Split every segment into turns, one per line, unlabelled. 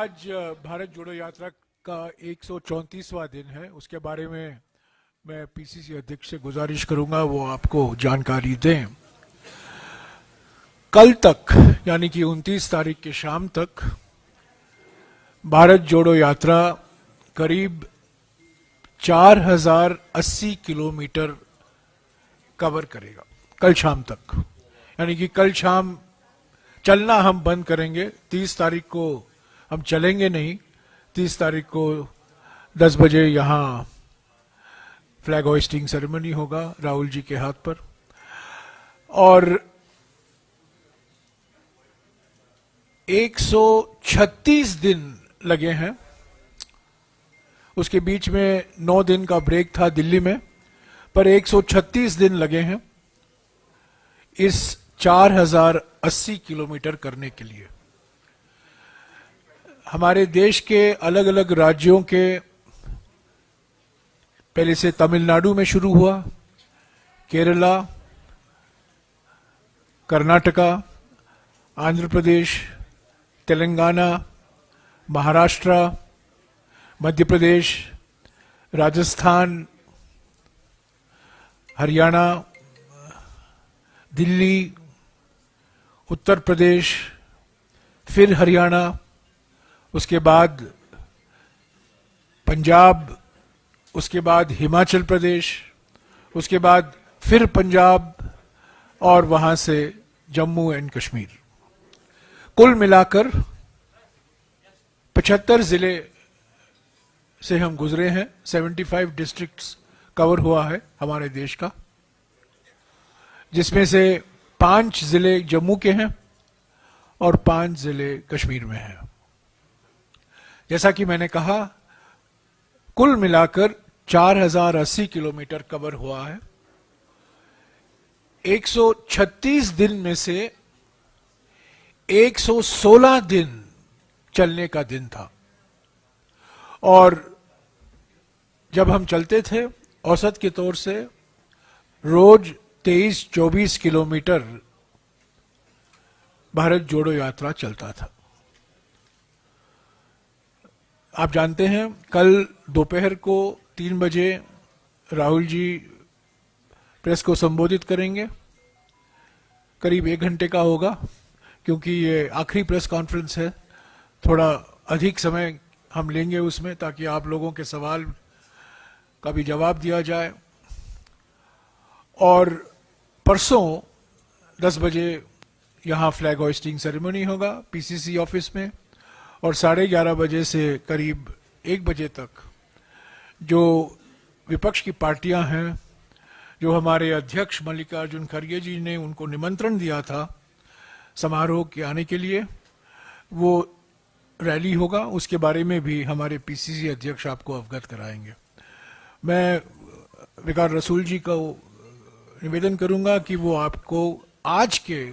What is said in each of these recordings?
आज भारत जोड़ो यात्रा का 134वां दिन है। उसके बारे में मैं पीसीसी अध्यक्ष से गुजारिश करूंगा वो आपको जानकारी दें। कल तक यानी कि 29 तारीख की शाम तक भारत जोड़ो यात्रा करीब 4080 किलोमीटर कवर करेगा कल शाम तक। यानी कि कल शाम चलना हम बंद करेंगे। 30 तारीख को हम चलेंगे नहीं। 30 तारीख को 10 बजे यहाँ फ्लैग होइस्टिंग सेरेमनी होगा राहुल जी के हाथ पर, और 136 दिन लगे हैं। उसके बीच में 9 दिन का ब्रेक था दिल्ली में, पर 136 दिन लगे हैं इस 4080 किलोमीटर करने के लिए। हमारे देश के अलग अलग राज्यों के, पहले से तमिलनाडु में शुरू हुआ, केरला, कर्नाटका, आंध्र प्रदेश, तेलंगाना, महाराष्ट्र, मध्य प्रदेश, राजस्थान, हरियाणा, दिल्ली, उत्तर प्रदेश, फिर हरियाणा, उसके बाद पंजाब, उसके बाद हिमाचल प्रदेश, उसके बाद फिर पंजाब, और वहां से जम्मू एंड कश्मीर। कुल मिलाकर 75 जिले से हम गुजरे हैं। 75 डिस्ट्रिक्ट्स कवर हुआ है हमारे देश का, जिसमें से 5 जिले जम्मू के हैं और 5 जिले कश्मीर में हैं। जैसा कि मैंने कहा, कुल मिलाकर 4080 किलोमीटर कवर हुआ है। 136 दिन में से 116 दिन चलने का दिन था, और जब हम चलते थे औसत के तौर से रोज 23-24 किलोमीटर भारत जोड़ो यात्रा चलता था। आप जानते हैं कल दोपहर को 3 बजे राहुल जी प्रेस को संबोधित करेंगे। करीब 1 घंटे का होगा, क्योंकि ये आखिरी प्रेस कॉन्फ्रेंस है। थोड़ा अधिक समय हम लेंगे उसमें, ताकि आप लोगों के सवाल का भी जवाब दिया जाए। और परसों 10 बजे यहाँ फ्लैग होइस्टिंग सेरेमनी होगा पीसीसी ऑफिस में, और 11:30 बजे से करीब 1 बजे तक जो विपक्ष की पार्टियां हैं, जो हमारे अध्यक्ष मल्लिकार्जुन खड़गे जी ने उनको निमंत्रण दिया था समारोह के आने के लिए, वो रैली होगा। उसके बारे में भी हमारे पीसीसी अध्यक्ष आपको अवगत कराएंगे। मैं विकार रसूल जी को निवेदन करूंगा कि वो आपको आज के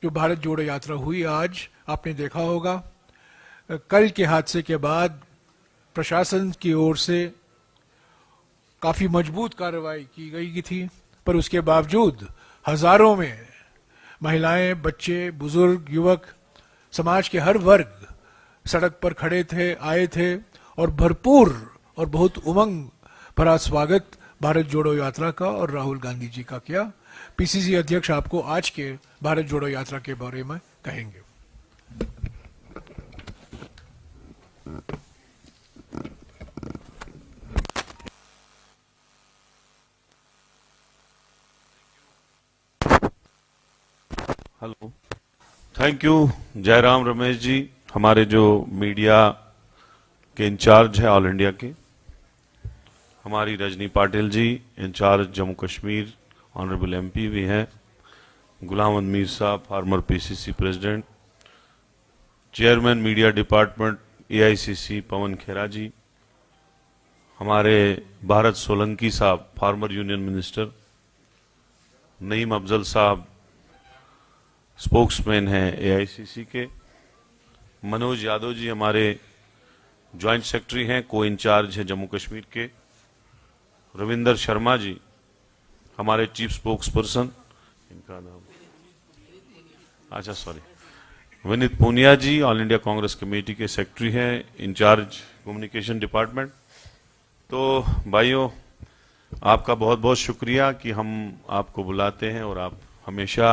जो भारत जोड़ो यात्रा हुई, आज आपने देखा होगा कल के हादसे के बाद प्रशासन की ओर से काफी मजबूत कार्रवाई की गई थी, पर उसके बावजूद हजारों में महिलाएं, बच्चे, बुजुर्ग, युवक, समाज के हर वर्ग सड़क पर खड़े थे, आए थे, और भरपूर और बहुत उमंग भरा स्वागत भारत जोड़ो यात्रा का और राहुल गांधी जी का किया। पीसीसी अध्यक्ष आपको आज के भारत जोड़ो यात्रा के बारे में कहेंगे।
Hello, thank you Jairam Ramesh ji, हमारे जो मीडिया के इंचार्ज है ऑल इंडिया के, हमारी Rajni Patil ji incharge Jammu Kashmir, honourable MP भी हैं, Ghulam Ahmad Mir sahab former PCC president, chairman media department AICC Pawan Khera ji, हमारे Bharat Solanki sahab former union minister, Naeem Afzal sahab spokesman हैं एआईसीसी के, मनोज यादव जी हमारे ज्वाइंट सेक्रेटरी हैं, को इंचार्ज है जम्मू कश्मीर के, रविंदर शर्मा जी हमारे चीफ स्पोक्स पर्सन, इनका नाम अच्छा सॉरी विनीत पूनिया जी ऑल इंडिया कांग्रेस कमेटी के सेक्रेटरी हैं, इंचार्ज कम्युनिकेशन डिपार्टमेंट। तो भाइयों, आपका बहुत बहुत शुक्रिया कि हम आपको बुलाते हैं और आप हमेशा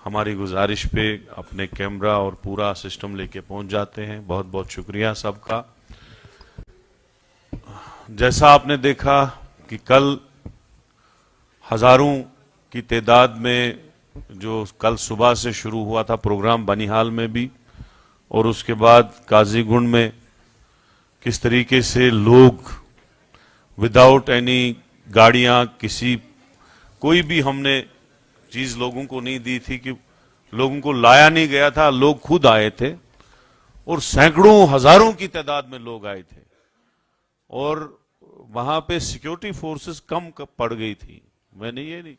हमारी गुजारिश पे अपने कैमरा और पूरा सिस्टम लेके पहुंच जाते हैं। बहुत बहुत शुक्रिया सबका। जैसा आपने देखा कि कल हजारों की तादाद में जो कल सुबह से शुरू हुआ था प्रोग्राम बनिहाल में भी, और उसके बाद काजीगुंड में किस तरीके से लोग विदाउट एनी गाड़ियां, कोई भी हमने चीज लोगों को नहीं दी थी कि लोगों को लाया नहीं गया था, लोग खुद आए थे और सैकड़ों हजारों की तादाद में लोग आए थे। और वहां पे सिक्योरिटी फोर्सेस कम पड़ गई थी। मैंने ये नहीं,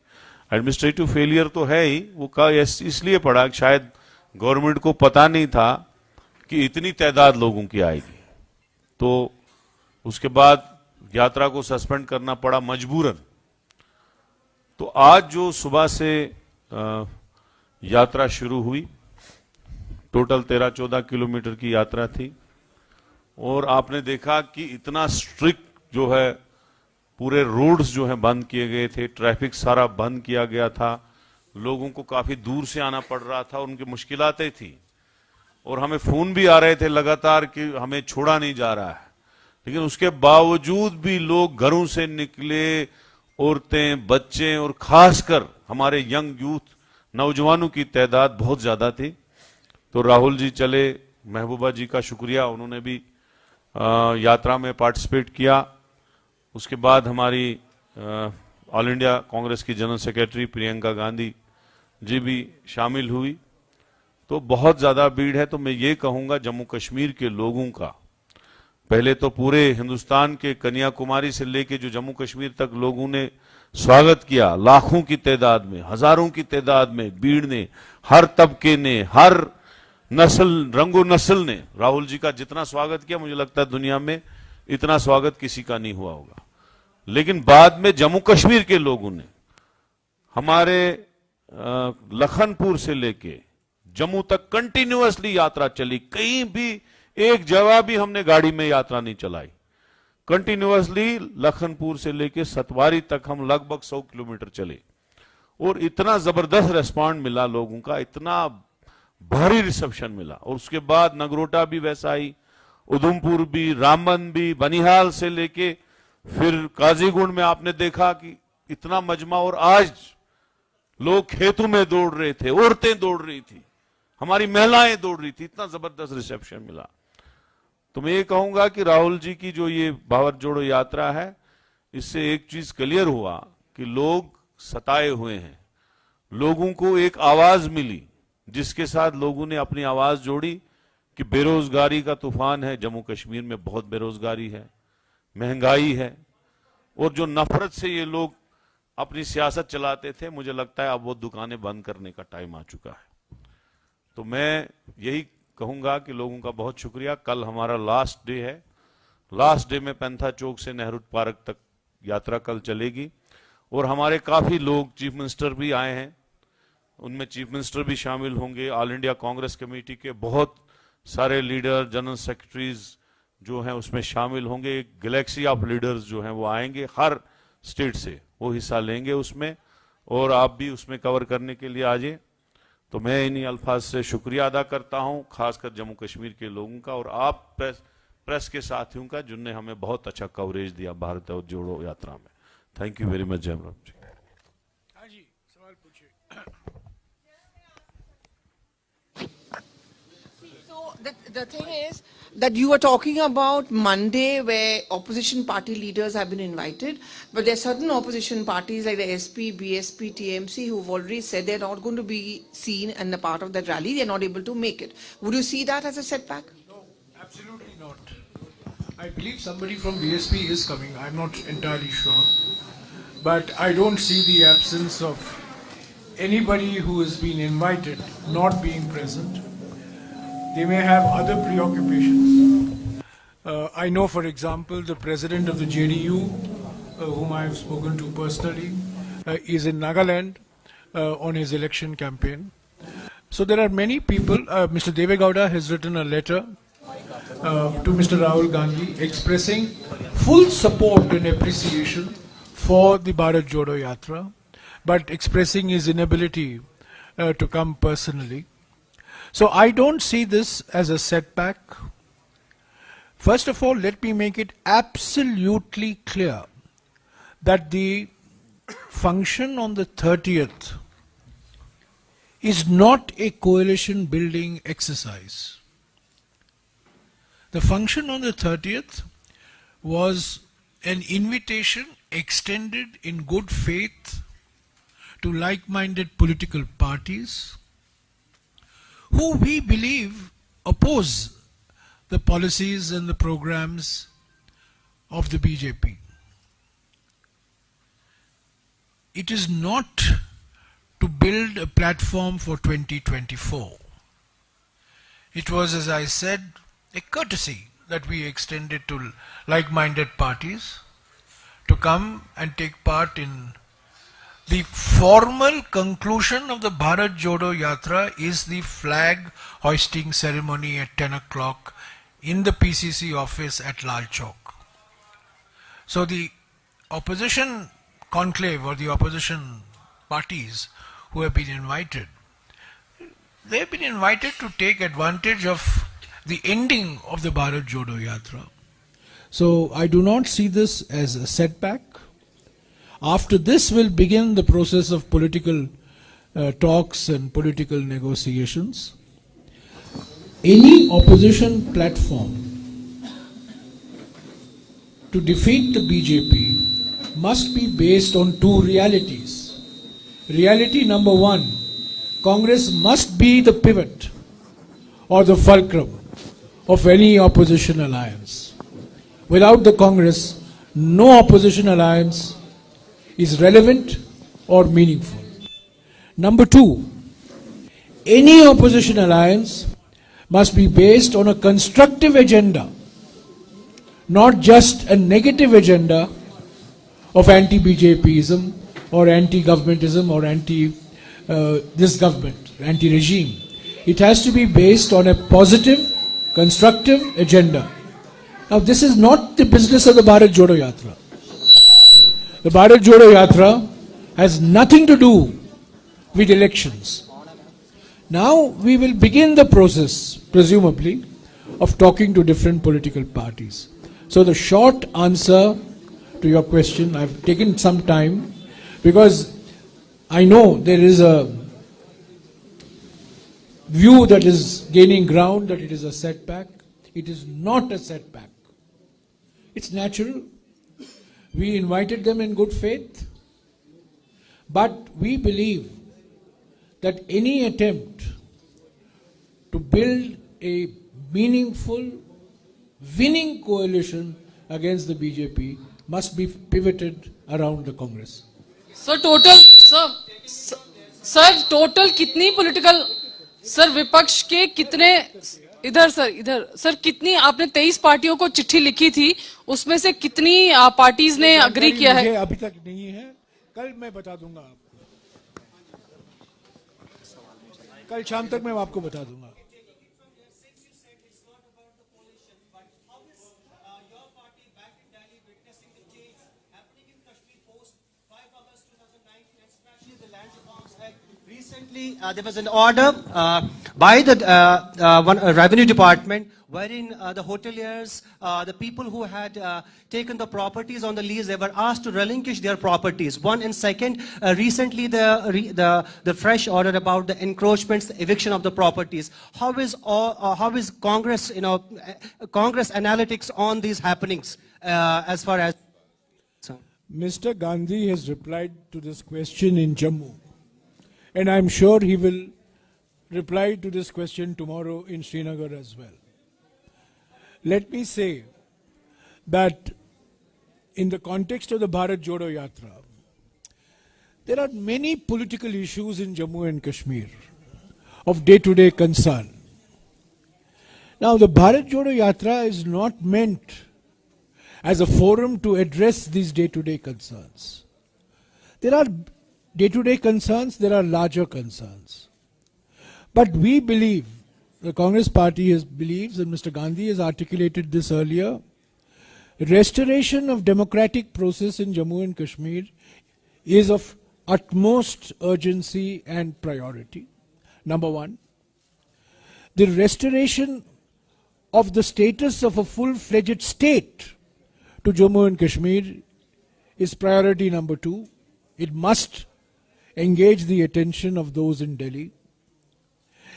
एडमिनिस्ट्रेटिव फेलियर तो है ही, वो का इसलिए पड़ा शायद गवर्नमेंट को पता नहीं था कि इतनी तादाद लोगों की आएगी, तो उसके बाद यात्रा को सस्पेंड करना पड़ा मजबूरन। तो आज जो सुबह से यात्रा शुरू हुई, टोटल 13-14 किलोमीटर की यात्रा थी, और आपने देखा कि इतना स्ट्रिक्ट जो है पूरे रोड्स जो है बंद किए गए थे, ट्रैफिक सारा बंद किया गया था, लोगों को काफी दूर से आना पड़ रहा था, उनकी मुश्किलातें थी, और हमें फोन भी आ रहे थे लगातार कि हमें छोड़ा नहीं जा रहा है। लेकिन उसके बावजूद भी लोग घरों से निकले, औरतें, बच्चे और खासकर हमारे यंग यूथ, नौजवानों की तादाद बहुत ज्यादा थी। तो राहुल जी चले, महबूबा जी का शुक्रिया, उन्होंने भी यात्रा में पार्टिसिपेट किया। उसके बाद हमारी ऑल इंडिया कांग्रेस की जनरल सेक्रेटरी प्रियंका गांधी जी भी शामिल हुई। तो बहुत ज्यादा भीड़ है। तो मैं ये कहूंगा जम्मू कश्मीर के लोगों का, पहले तो पूरे हिंदुस्तान के कन्याकुमारी से लेके जो जम्मू कश्मीर तक लोगों ने स्वागत किया, लाखों की तादाद में, हजारों की तादाद में भीड़ ने, हर तबके ने, हर नस्ल, रंगो नस्ल ने राहुल जी का जितना स्वागत किया, मुझे लगता है दुनिया में इतना स्वागत किसी का नहीं हुआ होगा। लेकिन बाद में जम्मू कश्मीर के लोगों ने हमारे लखनपुर से लेके जम्मू तक कंटिन्यूअसली यात्रा चली, कहीं भी एक जगह भी हमने गाड़ी में यात्रा नहीं चलाई, कंटिन्यूअसली लखनपुर से लेके सतवारी तक हम लगभग 100 किलोमीटर चले, और इतना जबरदस्त रिस्पॉन्ड मिला लोगों का, इतना भारी रिसेप्शन मिला। और उसके बाद नगरोटा भी वैसा ही, उधमपुर भी, रामबन भी, बनिहाल से लेके फिर काजीगुंड में आपने देखा कि इतना मजमा, और आज लोग खेतों में दौड़ रहे थे, औरतें दौड़ रही थी, हमारी महिलाएं दौड़ रही थी, इतना जबरदस्त रिसेप्शन मिला। तो मैं ये कहूंगा कि राहुल जी की जो ये भारत जोड़ो यात्रा है, इससे एक चीज क्लियर हुआ कि लोग सताए हुए हैं, लोगों को एक आवाज मिली जिसके साथ लोगों ने अपनी आवाज जोड़ी कि बेरोजगारी का तूफान है, जम्मू कश्मीर में बहुत बेरोजगारी है, महंगाई है, और जो नफरत से ये लोग अपनी सियासत चलाते थे, मुझे लगता है अब वो दुकानें बंद करने का टाइम आ चुका है। तो मैं यही कहूंगा कि लोगों का बहुत शुक्रिया। कल हमारा लास्ट डे है, लास्ट डे में पैंथा चौक से नेहरू पार्क तक यात्रा कल चलेगी, और हमारे काफी लोग, चीफ मिनिस्टर भी आए हैं, उनमें चीफ मिनिस्टर भी शामिल होंगे, ऑल इंडिया कांग्रेस कमेटी के बहुत सारे लीडर, जनरल सेक्रेटरीज जो हैं उसमें शामिल होंगे, एक गैलेक्सी ऑफ लीडर्स जो हैं वो आएंगे, हर स्टेट से वो हिस्सा लेंगे उसमें, और आप भी उसमें कवर करने के लिए आ जाए। तो मैं इन्हीं अल्फाज से शुक्रिया अदा करता हूं, खासकर जम्मू कश्मीर के लोगों का, और आप प्रेस के साथियों का, जिनने हमें बहुत अच्छा कवरेज दिया भारत जोड़ो यात्रा में। Thank you very much. Jairam ji.
हाँ जी, सवाल पूछिए।
The thing is that you were talking about Monday where opposition party leaders have been invited, but there are certain opposition parties like the SP, BSP, TMC who have already said they're not going to be seen and a part of that rally. They're not able to make it. Would you see that as a setback?
No, absolutely not. I believe somebody from BSP is coming. I'm not entirely sure. But I don't see the absence of anybody who has been invited not being present. They may have other preoccupations. I know, for example, the president of the JDU, whom I have spoken to personally, is in Nagaland on his election campaign. So there are many people. Mr. Devegowda has written a letter to Mr. Rahul Gandhi expressing full support and appreciation for the Bharat Jodo Yatra, but expressing his inability to come personally. So I don't see this as a setback. First of all, let me make it absolutely clear that the function on the 30th is not a coalition building exercise. The function on the 30th was an invitation extended in good faith to like-minded political parties who we believe oppose the policies and the programs of the BJP. It is not to build a platform for 2024. It was, as I said, a courtesy that we extended to like-minded parties to come and take part in the formal conclusion of the Bharat Jodo Yatra is the flag hoisting ceremony at 10 o'clock in the PCC office at Lal Chowk. So the opposition conclave or the opposition parties who have been invited, they have been invited to take advantage of the ending of the Bharat Jodo Yatra. So I do not see this as a setback. After this will begin the process of political talks and political negotiations. Any opposition platform to defeat the BJP must be based on two realities. Reality number one, Congress must be the pivot or the fulcrum of any opposition alliance. Without the Congress, no opposition alliance is relevant or meaningful. Number two, any opposition alliance must be based on a constructive agenda, not just a negative agenda of anti-BJPism or anti-governmentism or this government, anti-regime. It has to be based on a positive, constructive agenda. Now this is not the business of the Bharat Jodo Yatra. The Bharat Jodo Yatra has nothing to do with elections. Now we will begin the process, presumably, of talking to different political parties. So the short answer to your question, I've taken some time because I know there is a view that is gaining ground that it is a setback. It is not a setback. It's natural. We invited them in good faith. But we believe that any attempt to build a meaningful, winning coalition against the BJP must be pivoted around the Congress.
Sir total कितनी political sir विपक्ष के कितने इधर sir कितनी आपने 23 पार्टियों को चिट्ठी लिखी थी उसमें से कितनी पार्टीज ने अग्री किया है?
अभी तक नहीं है, कल मैं बता दूंगा आपको, कल शाम तक मैं आपको बता दूंगा.
Recently, there was an order by the revenue department wherein the hoteliers, the people who had taken the properties on the lease, they were asked to relinquish their properties. One, and second, recently the fresh order about the encroachments, the eviction of the properties. How is Congress, Congress analytics on these happenings as far as?
Mr. Gandhi has replied to this question in Jammu. And I'm sure he will reply to this question tomorrow in Srinagar as well. Let me say that in the context of the Bharat Jodo Yatra, there are many political issues in Jammu and Kashmir of day-to-day concern. Now, the Bharat Jodo Yatra is not meant as a forum to address these day-to-day concerns. There are day-to-day concerns, there are larger concerns. But we believe, the Congress party believes, and Mr. Gandhi has articulated this earlier, restoration of democratic process in Jammu and Kashmir is of utmost urgency and priority. Number one, the restoration of the status of a full-fledged state to Jammu and Kashmir is priority number two. It must engage the attention of those in Delhi.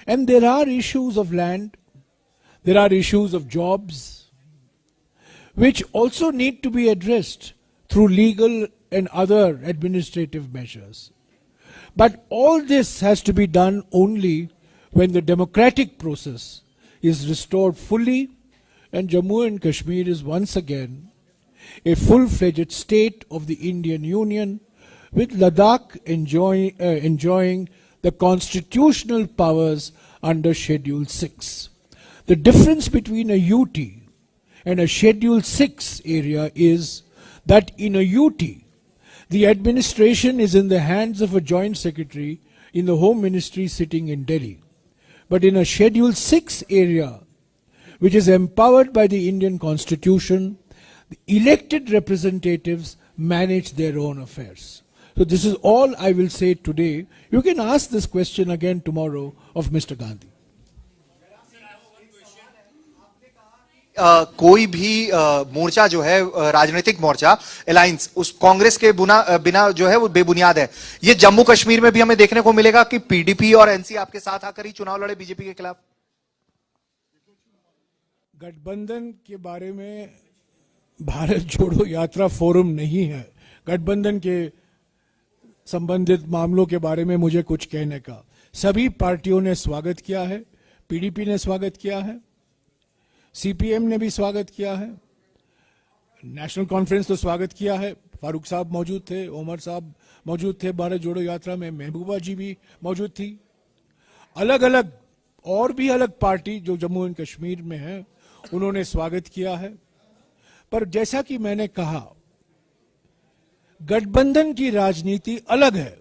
And there are issues of land, there are issues of jobs, which also need to be addressed through legal and other administrative measures. But all this has to be done only when the democratic process is restored fully and Jammu and Kashmir is once again a full-fledged state of the Indian Union, with Ladakh enjoying the constitutional powers under Schedule 6. The difference between a UT and a Schedule 6 area is that in a UT, the administration is in the hands of a joint secretary in the Home Ministry sitting in Delhi. But in a Schedule 6 area, which is empowered by the Indian Constitution, the elected representatives manage their own affairs. So this is all I will say today. You can ask this question again tomorrow of Mr. Gandhi.
कोई भी मोर्चा जो है राजनीतिक मोर्चा alliance उस कांग्रेस के बिना जो है वो बेबुनियाद है। ये जम्मू कश्मीर में भी हमें देखने को मिलेगा कि पीडीपी और एनसी आपके साथ आकर ही चुनाव लड़े बीजेपी के खिलाफ।
गठबंधन के बारे में भारत जोड़ो यात्रा फोरम नहीं है। गठबंधन के संबंधित मामलों के बारे में मुझे कुछ कहने का, सभी पार्टियों ने स्वागत किया है। पीडीपी ने स्वागत किया है, सीपीएम ने भी स्वागत किया है, नेशनल कॉन्फ्रेंस तो स्वागत किया है। फारूक साहब मौजूद थे, उमर साहब मौजूद थे भारत जोड़ो यात्रा में, महबूबा जी भी मौजूद थी। अलग अलग और भी अलग पार्टी जो जम्मू एंड कश्मीर में है उन्होंने स्वागत किया है। पर जैसा कि मैंने कहा, गठबंधन की राजनीति अलग है।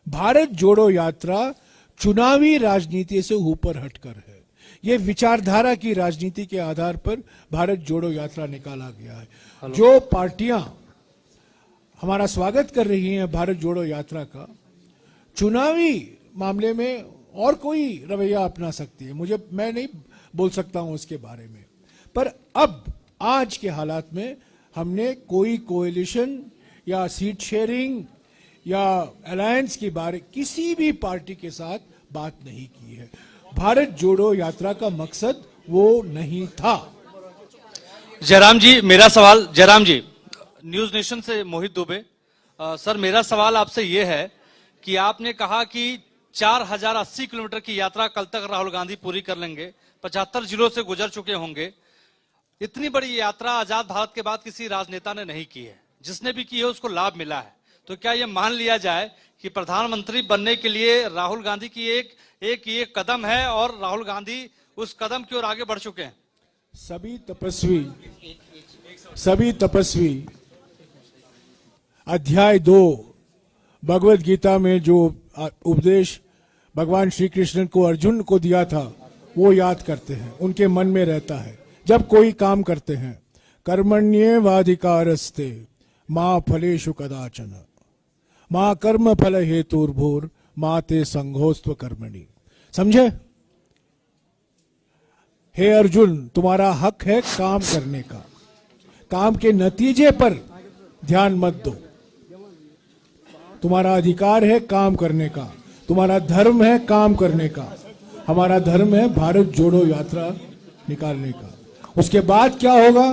भारत जोड़ो यात्रा चुनावी राजनीति से ऊपर हटकर है। यह विचारधारा की राजनीति के आधार पर भारत जोड़ो यात्रा निकाला गया है। जो पार्टियां हमारा स्वागत कर रही हैं भारत जोड़ो यात्रा का, चुनावी मामले में और कोई रवैया अपना सकती है, मैं नहीं बोल सकता हूं उसके बारे में। पर अब आज के हालात में हमने कोई कोएलिशन या सीट शेयरिंग या अलायंस के बारे किसी भी पार्टी के साथ बात नहीं की है। भारत जोड़ो यात्रा का मकसद वो नहीं था।
जयराम जी, मेरा सवाल, जयराम जी, न्यूज नेशन से मोहित दुबे। सर, मेरा सवाल आपसे ये है कि आपने कहा कि 4080 किलोमीटर की यात्रा कल तक राहुल गांधी पूरी कर लेंगे, 75 जिलों से गुजर चुके होंगे। इतनी बड़ी यात्रा आजाद भारत के बाद किसी राजनेता ने नहीं की है, जिसने भी की है उसको लाभ मिला है। तो क्या ये मान लिया जाए कि प्रधानमंत्री बनने के लिए राहुल गांधी की एक कदम है और राहुल गांधी उस कदम की ओर आगे बढ़ चुके हैं?
सभी तपस्वी अध्याय 2 भगवत गीता में जो उपदेश भगवान श्री कृष्ण को अर्जुन को दिया था वो याद करते हैं, उनके मन में रहता है। जब कोई काम करते हैं, कर्मण्येवाधिकारस्ते मां फलेषु कदाचन मां कर्म फल हेतुर्भुर मां ते संघोस्त्व कर्मणि। समझे? हे अर्जुन, तुम्हारा हक है काम करने का, काम के नतीजे पर ध्यान मत दो। तुम्हारा अधिकार है काम करने का, तुम्हारा धर्म है काम करने का। हमारा धर्म है भारत जोड़ो यात्रा निकालने का। उसके बाद क्या होगा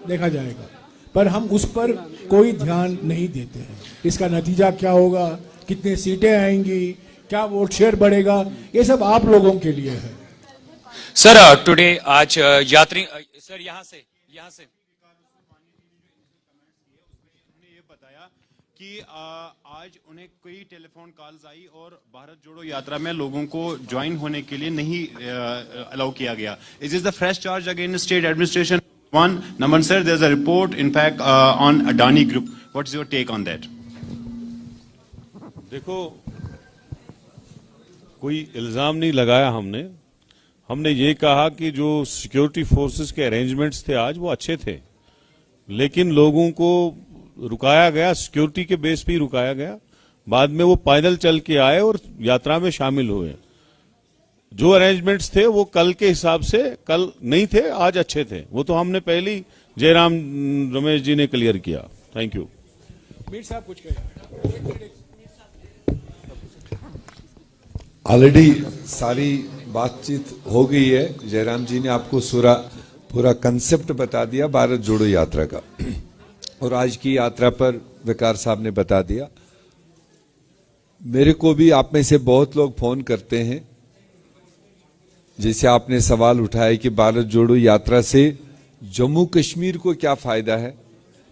देखा जाएगा, पर हम उस पर कोई ध्यान नहीं देते हैं। इसका नतीजा क्या होगा, कितने सीटें आएंगी, क्या वोट शेयर बढ़ेगा, ये सब आप लोगों के लिए है।
सर, टुडे आज यात्री सर यहाँ से
कि आज उन्हें कई टेलीफोन कॉल्स आई और भारत जोड़ो यात्रा में लोगों को ज्वाइन होने के लिए नहीं अलाउ किया गया। Is this the fresh charge against state administration? One number sir, there is a report in fact on Adani group, what is your take on that?
देखो, कोई इल्जाम नहीं लगाया हमने ये कहा कि जो सिक्योरिटी फोर्सेस के अरेंजमेंट्स थे आज वो अच्छे थे, लेकिन लोगों को रुकाया गया, सिक्योरिटी के बेस पे ही रुकाया गया। बाद में वो पैदल चल के आए और यात्रा में शामिल हुए। जो अरेंजमेंट्स थे वो कल के हिसाब से कल नहीं थे, आज अच्छे थे। वो तो हमने पहले ही जयराम रमेश जी ने क्लियर किया। Thank you.
मीर साहब कुछ कहिए।
ऑलरेडी सारी बातचीत हो गई है। जयराम जी ने आपको पूरा कंसेप्ट बता दिया भारत जोड़ो यात्रा का, और आज की यात्रा पर विकार साहब ने बता दिया। मेरे को भी आप में से बहुत लोग फोन करते हैं, जैसे आपने सवाल उठाया कि भारत जोड़ो यात्रा से जम्मू कश्मीर को क्या फायदा है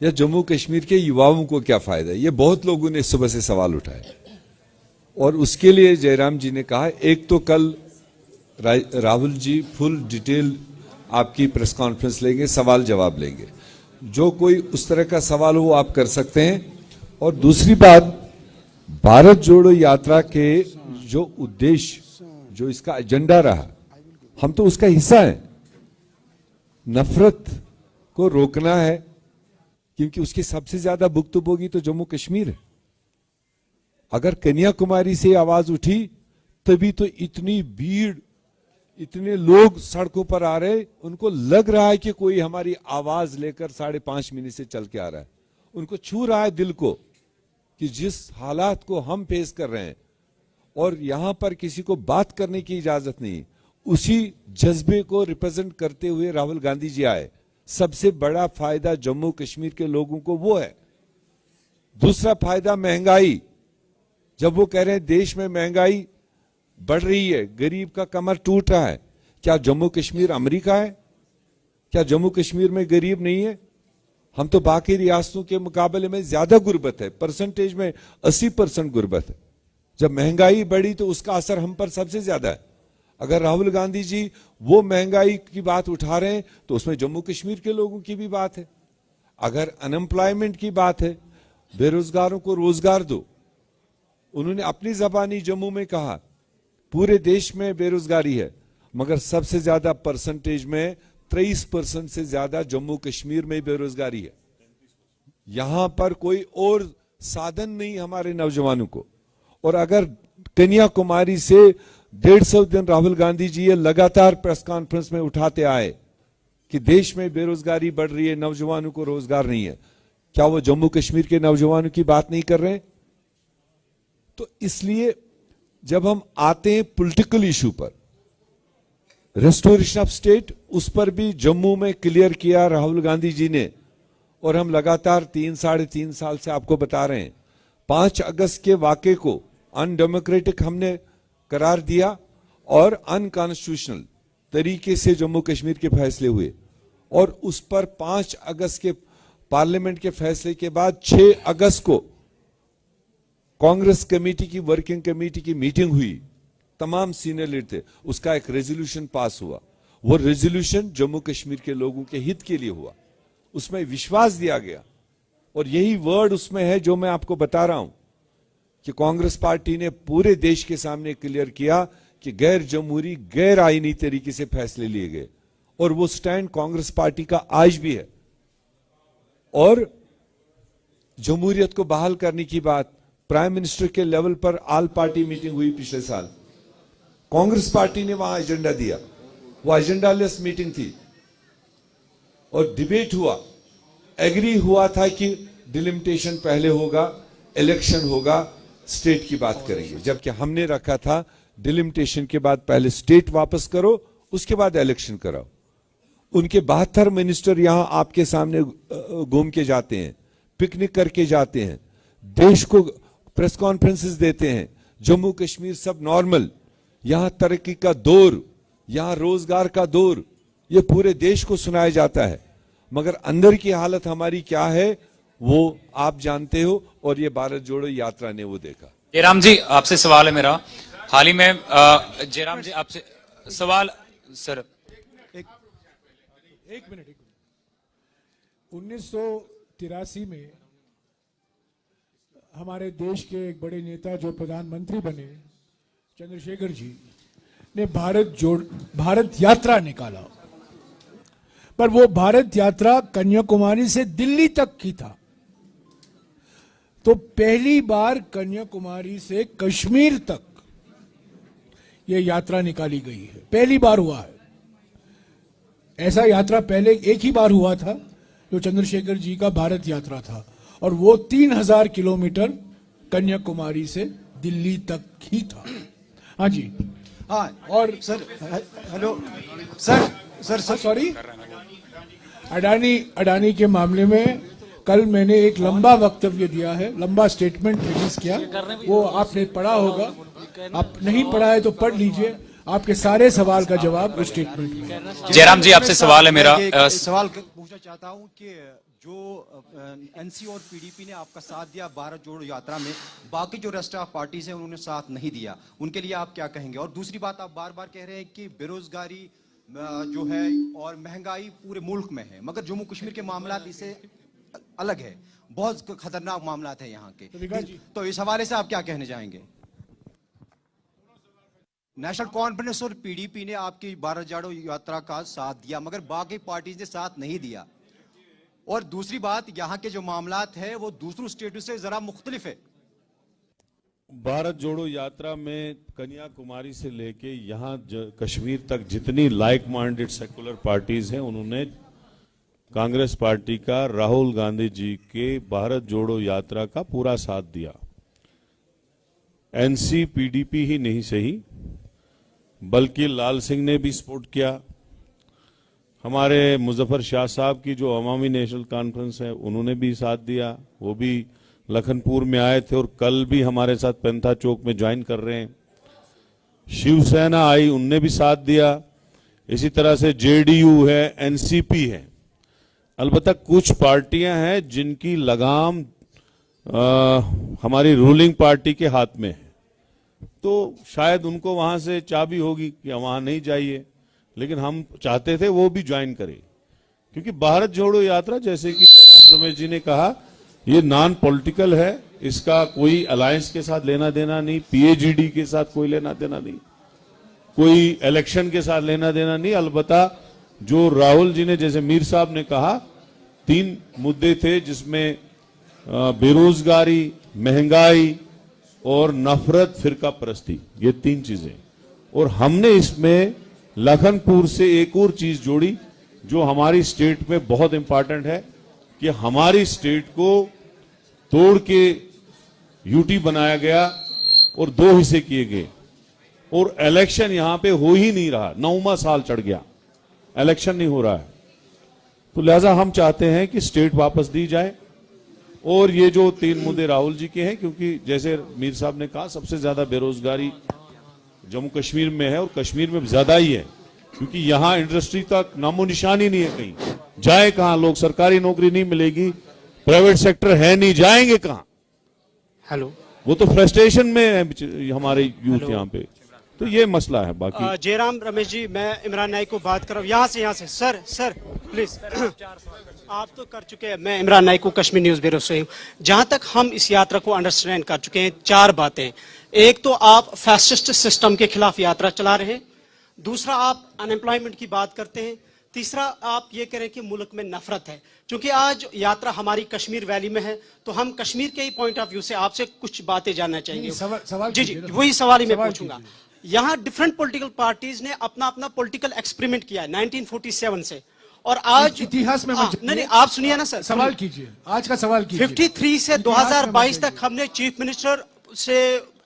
या जम्मू कश्मीर के युवाओं को क्या फायदा है। ये बहुत लोगों ने सुबह से सवाल उठाए, और उसके लिए जयराम जी ने कहा एक तो कल राहुल जी फुल डिटेल आपकी प्रेस कॉन्फ्रेंस लेंगे, सवाल जवाब लेंगे। जो कोई उस तरह का सवाल हो आप कर सकते हैं। और दूसरी बात, भारत जोड़ो यात्रा के जो उद्देश्य, जो इसका एजेंडा रहा, हम तो उसका हिस्सा हैं। नफरत को रोकना है, क्योंकि उसकी सबसे ज्यादा भुक्तभोगी तो जम्मू कश्मीर है। अगर कन्याकुमारी से आवाज उठी तभी तो इतनी भीड़, इतने लोग सड़कों पर आ रहे, उनको लग रहा है कि कोई हमारी आवाज लेकर 5.5 मिनट से चल के आ रहा है। उनको छू रहा है दिल को कि जिस हालात को हम फेस कर रहे हैं और यहां पर किसी को बात करने की इजाजत नहीं, उसी जज्बे को रिप्रेजेंट करते हुए राहुल गांधी जी आए। सबसे बड़ा फायदा जम्मू कश्मीर के लोगों को वो है। दूसरा फायदा महंगाई। जब वो कह रहे हैं देश में महंगाई बढ़ रही है, गरीब का कमर टूट रहा है, क्या जम्मू कश्मीर अमेरिका है? क्या जम्मू कश्मीर में गरीब नहीं है? हम तो बाकी रियासतों के मुकाबले में ज्यादा गुर्बत है, परसेंटेज में 80% गुर्बत है। जब महंगाई बढ़ी तो उसका असर हम पर सबसे ज्यादा है। अगर राहुल गांधी जी वो महंगाई की बात उठा रहे हैं तो उसमें जम्मू कश्मीर के लोगों की भी बात है। अगर अनएम्प्लॉयमेंट की बात है, बेरोजगारों को रोजगार दो। उन्होंने अपनी जबानी जम्मू में कहा पूरे देश में बेरोजगारी है, मगर सबसे ज्यादा परसेंटेज में 23% से ज्यादा जम्मू कश्मीर में बेरोजगारी है। यहां पर कोई और साधन नहीं हमारे नौजवानों को। और अगर कन्याकुमारी से 150 दिन राहुल गांधी जी ये लगातार प्रेस कॉन्फ्रेंस में उठाते आए कि देश में बेरोजगारी बढ़ रही है, नौजवानों को रोजगार नहीं है, क्या वो जम्मू कश्मीर के नौजवानों की बात नहीं कर रहे हैं? तो इसलिए जब हम आते हैं पॉलिटिकल इशू पर, रेस्टोरेशन ऑफ स्टेट, उस पर भी जम्मू में क्लियर किया राहुल गांधी जी ने। और हम लगातार 3-3.5 साल से आपको बता रहे हैं, 5 अगस्त के वाक़े को अनडेमोक्रेटिक हमने करार दिया और अनकॉन्स्टिट्यूशनल तरीके से जम्मू कश्मीर के फैसले हुए। और उस पर 5 अगस्त के पार्लियामेंट के फैसले के बाद 6 अगस्त को कांग्रेस कमेटी की वर्किंग कमेटी की मीटिंग हुई, तमाम सीनियर लीडर थे, उसका एक रेजोल्यूशन पास हुआ। वो रेजोल्यूशन जम्मू कश्मीर के लोगों के हित के लिए हुआ, उसमें विश्वास दिया गया। और यही वर्ड उसमें है जो मैं आपको बता रहा हूं कि कांग्रेस पार्टी ने पूरे देश के सामने क्लियर किया कि गैर जमहूरी, गैर आईनी तरीके से फैसले लिए गए। और वो स्टैंड कांग्रेस पार्टी का आज भी है। और जमहूरियत को बहाल करने की बात, प्राइम मिनिस्टर के लेवल पर ऑल पार्टी मीटिंग हुई पिछले साल, कांग्रेस पार्टी ने वहां एजेंडा दिया, वो एजेंडा लेस मीटिंग थी और डिबेट हुआ, एग्री हुआ था कि डिलिमिटेशन पहले होगा, इलेक्शन होगा, स्टेट की बात करेंगे। जबकि हमने रखा था डिलिमिटेशन के बाद पहले स्टेट वापस करो, उसके बाद इलेक्शन कराओ। उनके 72 मिनिस्टर यहां आपके सामने घूम के जाते हैं, पिकनिक करके जाते हैं, देश को प्रेस कॉन्फ्रेंसेस देते हैं। जम्मू कश्मीर सब नॉर्मल, यहां तरक्की का दौर, यहां रोजगार का दौर, ये पूरे देश को सुनाया जाता है। मगर अंदर की हालत हमारी क्या है वो आप जानते हो, और ये भारत जोड़ो यात्रा ने वो देखा।
जयराम जी आपसे सवाल है मेरा। हाल ही में जयराम जी आपसे सवाल सर।
एक मिनट। 1983 में हमारे देश के एक बड़े नेता जो प्रधानमंत्री बने, चंद्रशेखर जी ने भारत यात्रा निकाला, पर वो भारत यात्रा कन्याकुमारी से दिल्ली तक की था। तो पहली बार कन्याकुमारी से कश्मीर तक ये यात्रा निकाली गई है, पहली बार हुआ है। ऐसा यात्रा पहले एक ही बार हुआ था, जो चंद्रशेखर जी का भारत यात्रा था, और वो 3000 किलोमीटर कन्याकुमारी से दिल्ली तक ही था। हाँ जी।
हाँ,
और
sir hello sir
sorry, Adani के मामले में कल मैंने एक लंबा वक्तव्य दिया है, लंबा स्टेटमेंट रिलीज किया, वो आपने पढ़ा होगा। आप नहीं पढ़ा है तो पढ़ लीजिए, आपके सारे सवाल का जवाब उस स्टेटमेंट में।
जयराम जी आपसे सवाल है मेरा।
एक सवाल पूछना चाहता हूं कि जो एनसी और पीडीपी ने आपका साथ दिया भारत जोड़ो यात्रा में, बाकी जो रेस्ट ऑफ पार्टीज हैं उन्होंने साथ नहीं दिया, उनके लिए आप क्या कहेंगे? और दूसरी बात, आप बार बार कह रहे हैं कि बेरोजगारी जो है और महंगाई पूरे मुल्क में है, मगर जम्मू कश्मीर के मामला इससे अलग है, बहुत खतरनाक मामला है यहाँ के। तो इस हवाले से आप क्या कहना चाहेंगे? नेशनल कॉन्फ्रेंस और पीडीपी ने आपकी भारत जोड़ो यात्रा का साथ दिया, मगर बाकी पार्टीज ने साथ नहीं दिया। और दूसरी बात, यहाँ के जो मामलात है वो दूसरों स्टेटों से जरा मुख्तलिफ है।
भारत जोड़ो यात्रा में कन्याकुमारी से लेके यहाँ कश्मीर तक जितनी लाइक माइंडेड सेकुलर पार्टीज हैं, उन्होंने कांग्रेस पार्टी का, राहुल गांधी जी के भारत जोड़ो यात्रा का पूरा साथ दिया। एनसी पीडीपी ही नहीं सही, बल्कि लाल सिंह ने भी सपोर्ट किया। हमारे मुजफ्फर शाह साहब की जो अवामी नेशनल कॉन्फ्रेंस है, उन्होंने भी साथ दिया, वो भी लखनपुर में आए थे और कल भी हमारे साथ पेंथा चौक में ज्वाइन कर रहे हैं। शिवसेना आई, उनने भी साथ दिया। इसी तरह से जेडीयू है, एनसीपी है। अलबत्ता कुछ पार्टियां हैं जिनकी लगाम हमारी रूलिंग पार्टी के हाथ में है, तो शायद उनको वहां से चाबी होगी कि वहां नहीं जाइए, लेकिन हम चाहते थे वो भी ज्वाइन करें, क्योंकि भारत जोड़ो यात्रा, जैसे कि जयराम रमेश जी ने कहा, ये नॉन पॉलिटिकल है, इसका कोई अलायंस के साथ लेना देना नहीं, पीएजीडी के साथ कोई लेना देना नहीं, कोई इलेक्शन के साथ लेना देना नहीं। अलबत्ता जो राहुल जी ने, जैसे मीर साहब ने कहा, 3 मुद्दे थे जिसमें बेरोजगारी, महंगाई और नफरत, फिरका परस्ती, ये 3 चीजें। और हमने इसमें लखनपुर से एक और चीज जोड़ी जो हमारी स्टेट में बहुत इंपॉर्टेंट है, कि हमारी स्टेट को तोड़ के यूटी बनाया गया और 2 हिस्से किए गए, और इलेक्शन यहां पे हो ही नहीं रहा। 9वां साल चढ़ गया, इलेक्शन नहीं हो रहा है। तो लिहाजा हम चाहते हैं कि स्टेट वापस दी जाए। और ये जो 3 मुद्दे राहुल जी के हैं, क्योंकि जैसे मीर साहब ने कहा, सबसे ज्यादा बेरोजगारी जम्मू कश्मीर में है, और कश्मीर में ज्यादा ही है, क्योंकि यहाँ इंडस्ट्री तक नामो निशान ही नहीं है। कहीं जाए कहां लोग? सरकारी नौकरी नहीं मिलेगी, प्राइवेट सेक्टर है नहीं, जाएंगे कहां?
हेलो,
वो तो फ्रस्ट्रेशन में है हमारे यूथ यहाँ पे। तो ये मसला है। बाकी
जयराम रमेश जी, मैं इमरान नाइक को बात कर रहा हूँ यहाँ से। सर प्लीज, आप तो कर चुके हैं। मैं इमरान नाइक को कश्मीर न्यूज ब्यूरो से हूँ। जहां तक हम इस यात्रा को अंडरस्टैंड कर चुके हैं, 4 बातें। एक तो आप फैसिस्ट सिस्टम के खिलाफ यात्रा चला रहे हैं, दूसरा आप अनएम्प्लॉयमेंट की बात करते हैं, तीसरा आप ये कह रहे हैं कि मुल्क में नफरत है। क्योंकि आज यात्रा हमारी कश्मीर वैली में है, तो हम कश्मीर के ही पॉइंट ऑफ व्यू से आपसे कुछ बातें जानना चाहेंगे।
सवाल
जी, वही सवाल ही मैं पूछूंगा। यहाँ डिफरेंट पॉलिटिकल पार्टीज ने अपना अपना पॉलिटिकल एक्सपेरिमेंट किया है 1947 से, और आज
इतिहास में
नहीं, आप सुनिए ना सर,
सवाल कीजिए, आज का सवाल कीजिए।
53 से 2022 तक हमने चीफ मिनिस्टर से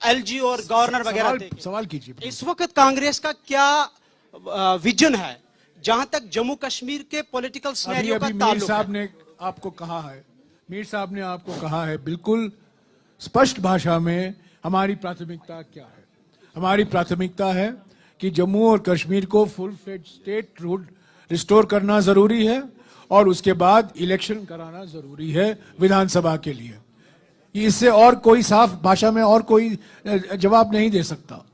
एलजी और गवर्नर वगैरह देखे।
सवाल कीजिए।
इस वक्त कांग्रेस का क्या विजन है जहां तक जम्मू कश्मीर के पॉलिटिकल सिनेरियो का ताल्लुक है?
मीर साहब ने आपको कहा है बिल्कुल स्पष्ट भाषा में, हमारी प्राथमिकता क्या है। हमारी प्राथमिकता है कि जम्मू और कश्मीर को full fledge state rule restore करना जरूरी है, और उसके बाद इलेक्शन कराना जरूरी है विधानसभा के लिए। इससे और कोई साफ भाषा में और कोई जवाब नहीं दे सकता।